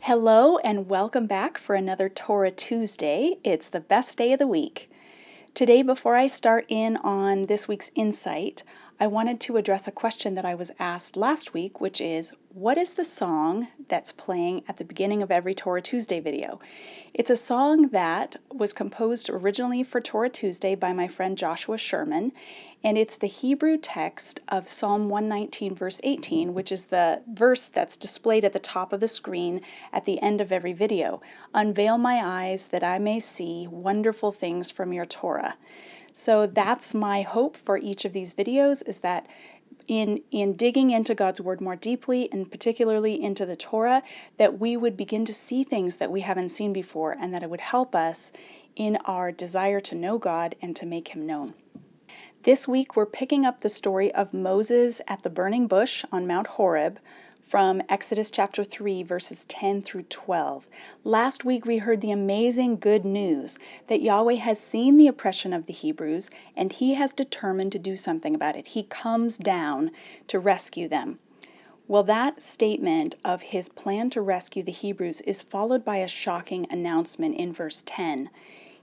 Hello and welcome back for another Torah Tuesday. It's the best day of the week. Today, before I start in on this week's insight, I wanted to address a question that I was asked last week, which is, what is the song that's playing at the beginning of every Torah Tuesday video? It's a song that was composed originally for Torah Tuesday by my friend Joshua Sherman, and it's the Hebrew text of Psalm 119, verse 18, which is the verse that's displayed at the top of the screen at the end of every video. Unveil my eyes that I may see wonderful things from your Torah. So that's my hope for each of these videos, is that in digging into God's Word more deeply, and particularly into the Torah, that we would begin to see things that we haven't seen before, and that it would help us in our desire to know God and to make Him known. This week we're picking up the story of Moses at the burning bush on Mount Horeb from Exodus chapter 3, verses 10 through 12. Last week we heard the amazing good news that Yahweh has seen the oppression of the Hebrews and He has determined to do something about it. He comes down to rescue them. Well, that statement of His plan to rescue the Hebrews is followed by a shocking announcement in verse 10.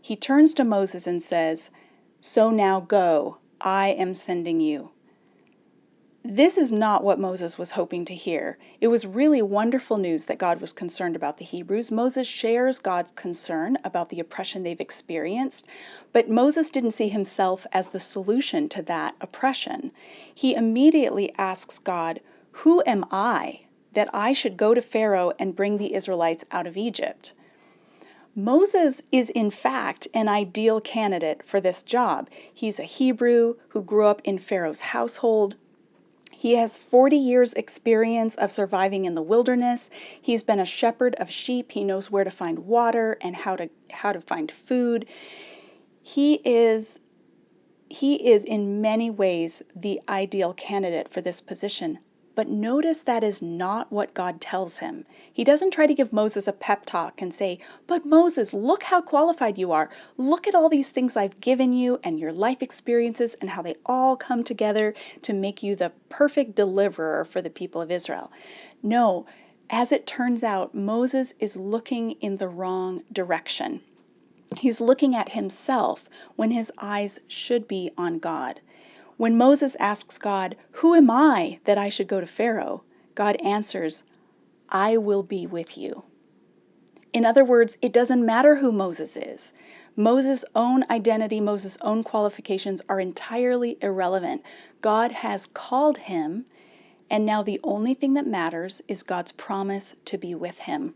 He turns to Moses and says, "So now go, I am sending you." This is not what Moses was hoping to hear. It was really wonderful news that God was concerned about the Hebrews. Moses shares God's concern about the oppression they've experienced, but Moses didn't see himself as the solution to that oppression. He immediately asks God, "Who am I that I should go to Pharaoh and bring the Israelites out of Egypt?" Moses is in fact an ideal candidate for this job. He's a Hebrew who grew up in Pharaoh's household. He has 40 years experience of surviving in the wilderness. He's been a shepherd of sheep. He knows where to find water and how to find food. He is in many ways the ideal candidate for this position. But notice that is not what God tells him. He doesn't try to give Moses a pep talk and say, "But Moses, look how qualified you are. Look at all these things I've given you and your life experiences and how they all come together to make you the perfect deliverer for the people of Israel." No, as it turns out, Moses is looking in the wrong direction. He's looking at himself when his eyes should be on God. When Moses asks God, "Who am I that I should go to Pharaoh?" God answers, "I will be with you." In other words, it doesn't matter who Moses is. Moses' own identity, Moses' own qualifications are entirely irrelevant. God has called him, and now the only thing that matters is God's promise to be with him.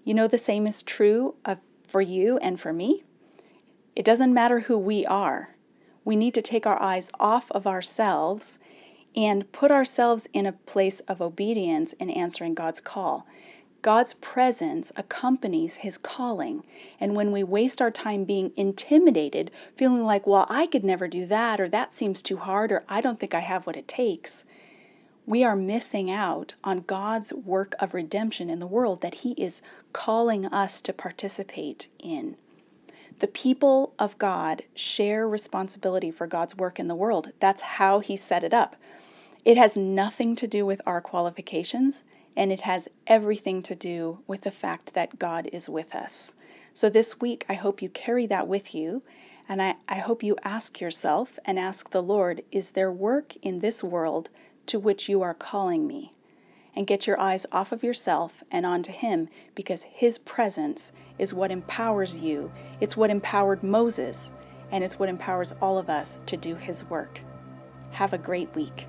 You know, the same is true for you and for me. It doesn't matter who we are. We need to take our eyes off of ourselves and put ourselves in a place of obedience in answering God's call. God's presence accompanies His calling. And when we waste our time being intimidated, feeling like, well, I could never do that, or that seems too hard, or I don't think I have what it takes, we are missing out on God's work of redemption in the world that He is calling us to participate in. The people of God share responsibility for God's work in the world. That's how He set it up. It has nothing to do with our qualifications, and it has everything to do with the fact that God is with us. So this week, I hope you carry that with you, and I hope you ask yourself and ask the Lord, is there work in this world to which you are calling me? And get your eyes off of yourself and onto Him, because His presence is what empowers you. It's what empowered Moses, and it's what empowers all of us to do His work. Have a great week.